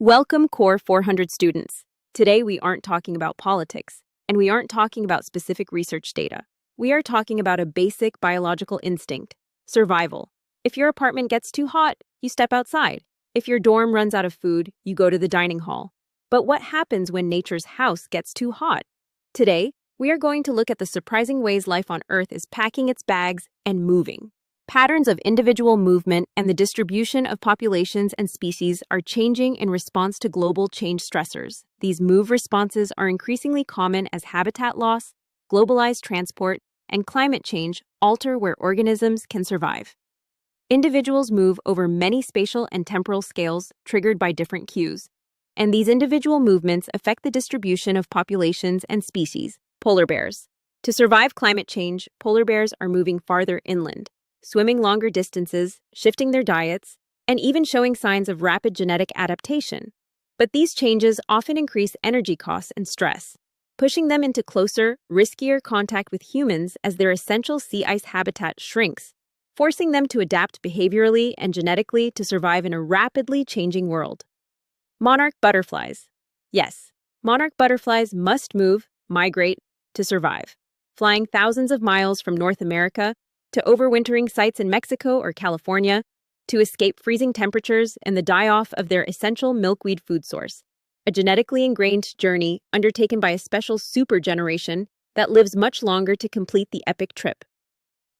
Welcome, CORE400 students. Today, we aren't talking about politics, and we aren't talking about specific research data. We are talking about a basic biological instinct, survival. If your apartment gets too hot, you step outside. If your dorm runs out of food, you go to the dining hall. But what happens when nature's house gets too hot? Today, we are going to look at the surprising ways life on Earth is packing its bags and moving. Patterns of individual movement and the distribution of populations and species are changing in response to global change stressors. These move responses are increasingly common as habitat loss, globalized transport, and climate change alter where organisms can survive. Individuals move over many spatial and temporal scales triggered by different cues, and these individual movements affect the distribution of populations and species. Polar bears. To survive climate change, polar bears are moving farther inland, swimming longer distances, shifting their diets, and even showing signs of rapid genetic adaptation. But these changes often increase energy costs and stress, pushing them into closer, riskier contact with humans as their essential sea ice habitat shrinks, forcing them to adapt behaviorally and genetically to survive in a rapidly changing world. Monarch butterflies. Yes, monarch butterflies must move, migrate, to survive, flying thousands of miles from North America to overwintering sites in Mexico or California, to escape freezing temperatures and the die-off of their essential milkweed food source, a genetically ingrained journey undertaken by a special super generation that lives much longer to complete the epic trip.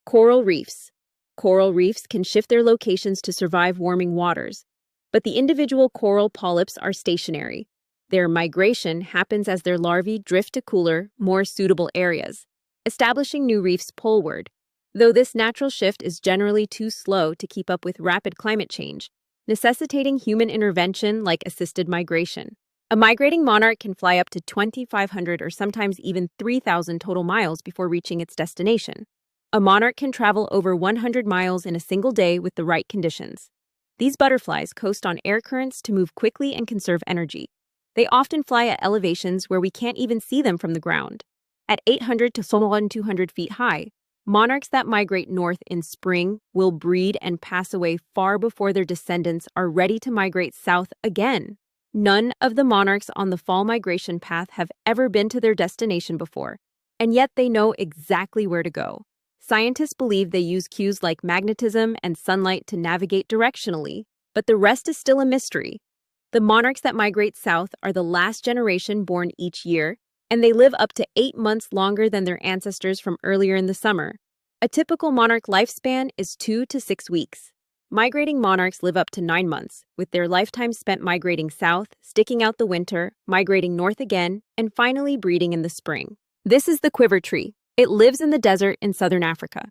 Coral reefs. Coral reefs can shift their locations to survive warming waters, but the individual coral polyps are stationary. Their migration happens as their larvae drift to cooler, more suitable areas, establishing new reefs poleward. Though this natural shift is generally too slow to keep up with rapid climate change, necessitating human intervention like assisted migration. A migrating monarch can fly up to 2,500 or sometimes even 3,000 total miles before reaching its destination. A monarch can travel over 100 miles in a single day with the right conditions. These butterflies coast on air currents to move quickly and conserve energy. They often fly at elevations where we can't even see them from the ground. At 800 to 1,200 feet high, monarchs that migrate north in spring will breed and pass away far before their descendants are ready to migrate south again. None of the monarchs on the fall migration path have ever been to their destination before, and yet they know exactly where to go. Scientists believe they use cues like magnetism and sunlight to navigate directionally, but the rest is still a mystery. The monarchs that migrate south are the last generation born each year, and they live up to 8 months longer than their ancestors from earlier in the summer. A typical monarch lifespan is 2 to 6 weeks. Migrating monarchs live up to 9 months, with their lifetime spent migrating south, sticking out the winter, migrating north again, and finally breeding in the spring. This is the quiver tree. It lives in the desert in southern Africa.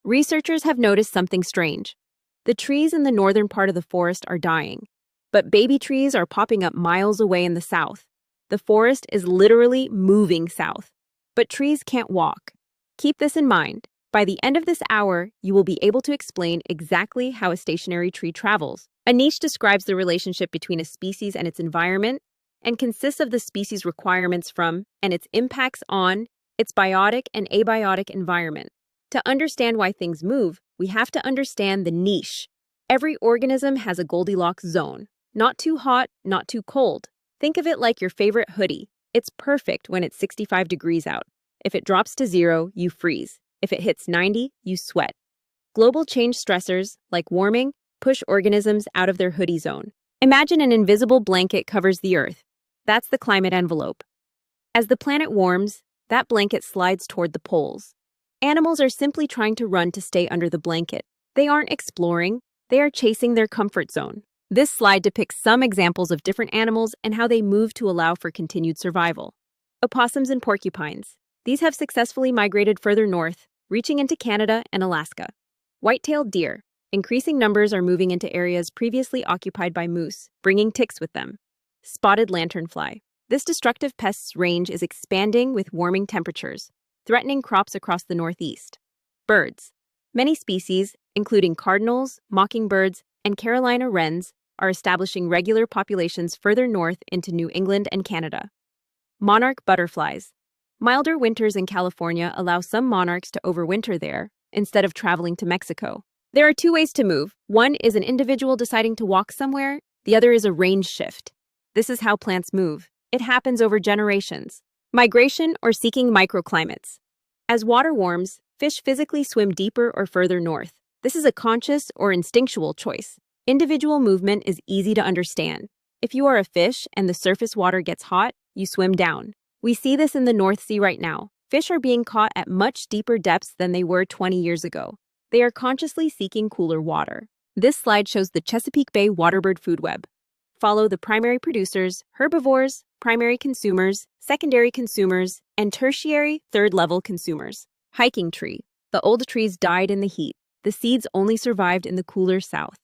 Researchers have noticed something strange. The trees in the northern part of the forest are dying, but baby trees are popping up miles away in the south. The forest is literally moving south, but trees can't walk. Keep this in mind. By the end of this hour, you will be able to explain exactly how a stationary tree travels. A niche describes the relationship between a species and its environment and consists of the species' requirements from and its impacts on its biotic and abiotic environment. To understand why things move, we have to understand the niche. Every organism has a Goldilocks zone. Not too hot, not too cold. Think of it like your favorite hoodie. It's perfect when it's 65 degrees out. If it drops to 0, you freeze. If it hits 90, you sweat. Global change stressors, like warming, push organisms out of their hoodie zone. Imagine an invisible blanket covers the Earth. That's the climate envelope. As the planet warms, that blanket slides toward the poles. Animals are simply trying to run to stay under the blanket. They aren't exploring, they are chasing their comfort zone. This slide depicts some examples of different animals and how they move to allow for continued survival. Opossums and porcupines. These have successfully migrated further north, reaching into Canada and Alaska. White-tailed deer. Increasing numbers are moving into areas previously occupied by moose, bringing ticks with them. Spotted lanternfly. This destructive pest's range is expanding with warming temperatures, threatening crops across the Northeast. Birds. Many species, including cardinals, mockingbirds, and Carolina wrens, are establishing regular populations further north into New England and Canada. Monarch butterflies. Milder winters in California allow some monarchs to overwinter there instead of traveling to Mexico. There are 2 ways to move. One is an individual deciding to walk somewhere, the other is a range shift. This is how plants move. It happens over generations. Migration or seeking microclimates. As water warms, fish physically swim deeper or further north. This is a conscious or instinctual choice. Individual movement is easy to understand. If you are a fish and the surface water gets hot, you swim down. We see this in the North Sea right now. Fish are being caught at much deeper depths than they were 20 years ago. They are consciously seeking cooler water. This slide shows the Chesapeake Bay waterbird food web. Follow the primary producers, herbivores, primary consumers, secondary consumers, and tertiary, third-level consumers. Hiking tree. The old trees died in the heat. The seeds only survived in the cooler south.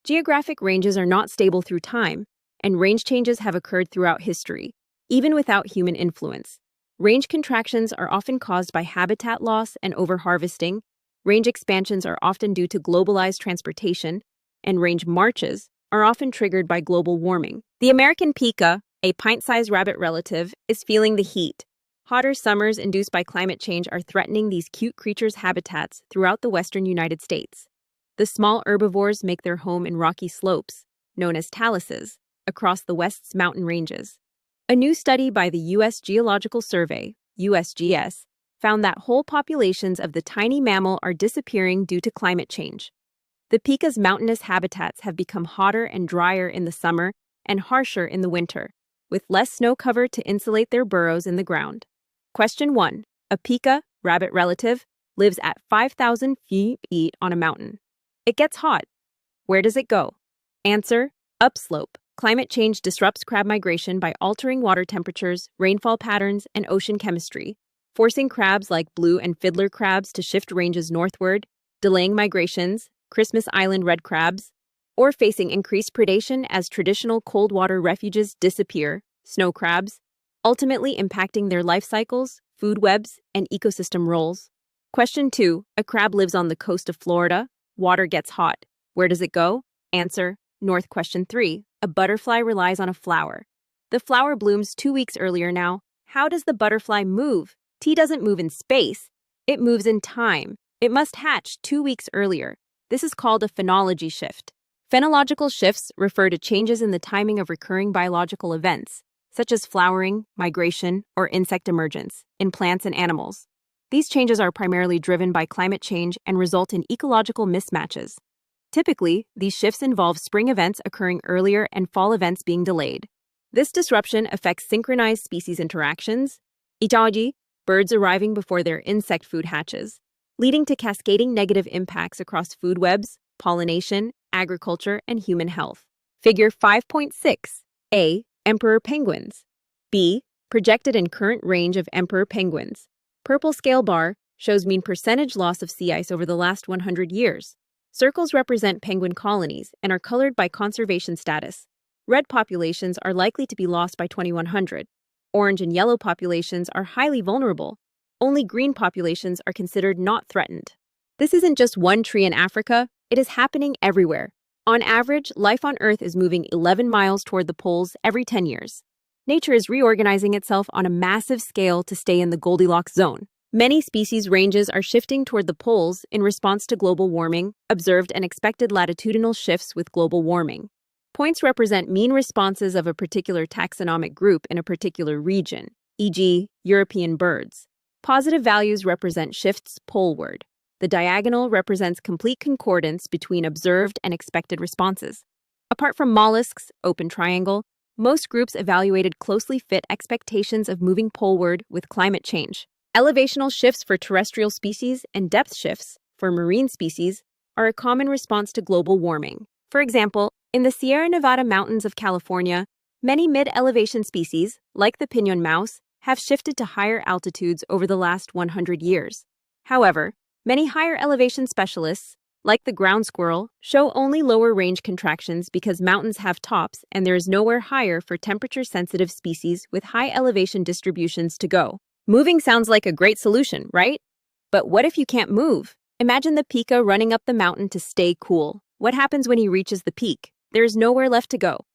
Geographic ranges are not stable through time, and range changes have occurred throughout history, even without human influence. Range contractions are often caused by habitat loss and overharvesting. Range expansions are often due to globalized transportation, and range marches are often triggered by global warming. The American pika, a pint-sized rabbit relative, is feeling the heat. Hotter summers induced by climate change are threatening these cute creatures' habitats throughout the western United States. The small herbivores make their home in rocky slopes, known as taluses, across the West's mountain ranges. A new study by the U.S. Geological Survey, USGS, found that whole populations of the tiny mammal are disappearing due to climate change. The pika's mountainous habitats have become hotter and drier in the summer and harsher in the winter, with less snow cover to insulate their burrows in the ground. Question 1. A pika, rabbit relative, lives at 5,000 feet on a mountain. It gets hot. Where does it go? Answer: upslope. Climate change disrupts crab migration by altering water temperatures, rainfall patterns, and ocean chemistry, forcing crabs like blue and fiddler crabs to shift ranges northward, delaying migrations, Christmas Island red crabs, or facing increased predation as traditional cold water refuges disappear, snow crabs, ultimately impacting their life cycles, food webs, and ecosystem roles. Question 2. A crab lives on the coast of Florida. Water gets hot. Where does it go? Answer: north. Question 3. A butterfly relies on a flower. The flower blooms 2 weeks earlier now. How does the butterfly move? Tea doesn't move in space. It moves in time. It must hatch 2 weeks earlier. This is called a phenology shift. Phenological shifts refer to changes in the timing of recurring biological events, such as flowering, migration, or insect emergence, in plants and animals. These changes are primarily driven by climate change and result in ecological mismatches. Typically, these shifts involve spring events occurring earlier and fall events being delayed. This disruption affects synchronized species interactions, ecology, birds arriving before their insect food hatches, leading to cascading negative impacts across food webs, pollination, agriculture, and human health. Figure 5.6. A. Emperor penguins. B. Projected and current range of emperor penguins. Purple scale bar shows mean percentage loss of sea ice over the last 100 years. Circles represent penguin colonies and are colored by conservation status. Red populations are likely to be lost by 2100. Orange and yellow populations are highly vulnerable. Only green populations are considered not threatened. This isn't just one tree in Africa, it is happening everywhere. On average, life on Earth is moving 11 miles toward the poles every 10 years. Nature is reorganizing itself on a massive scale to stay in the Goldilocks zone. Many species ranges are shifting toward the poles in response to global warming, observed and expected latitudinal shifts with global warming. Points represent mean responses of a particular taxonomic group in a particular region, e.g., European birds. Positive values represent shifts poleward. The diagonal represents complete concordance between observed and expected responses. Apart from mollusks, open triangle, most groups evaluated closely fit expectations of moving poleward with climate change. Elevational shifts for terrestrial species and depth shifts for marine species are a common response to global warming. For example, in the Sierra Nevada mountains of California, many mid-elevation species, like the pinon mouse, have shifted to higher altitudes over the last 100 years. However, many higher elevation specialists, like the ground squirrel, show only lower range contractions because mountains have tops and there is nowhere higher for temperature-sensitive species with high elevation distributions to go. Moving sounds like a great solution, right? But what if you can't move? Imagine the pika running up the mountain to stay cool. What happens when he reaches the peak? There is nowhere left to go.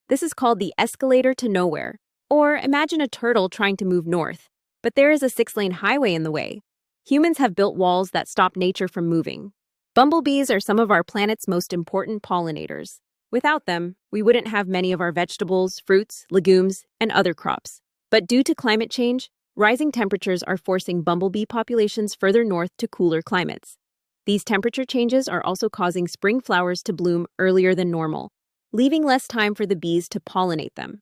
This is called the escalator to nowhere. Or imagine a turtle trying to move north, but there is a 6-lane highway in the way. Humans have built walls that stop nature from moving. Bumblebees are some of our planet's most important pollinators. Without them, we wouldn't have many of our vegetables, fruits, legumes, and other crops. But due to climate change, rising temperatures are forcing bumblebee populations further north to cooler climates. These temperature changes are also causing spring flowers to bloom earlier than normal, leaving less time for the bees to pollinate them.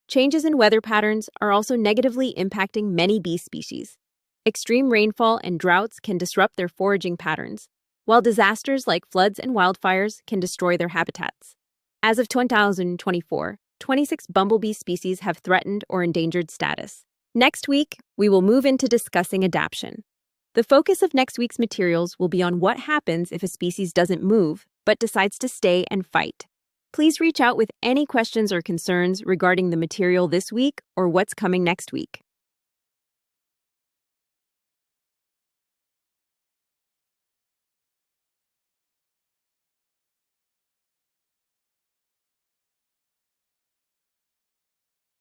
Changes in weather patterns are also negatively impacting many bee species. Extreme rainfall and droughts can disrupt their foraging patterns, while disasters like floods and wildfires can destroy their habitats. As of 2024, 26 bumblebee species have threatened or endangered status. Next week, we will move into discussing adaptation. The focus of next week's materials will be on what happens if a species doesn't move, but decides to stay and fight. Please reach out with any questions or concerns regarding the material this week or what's coming next week.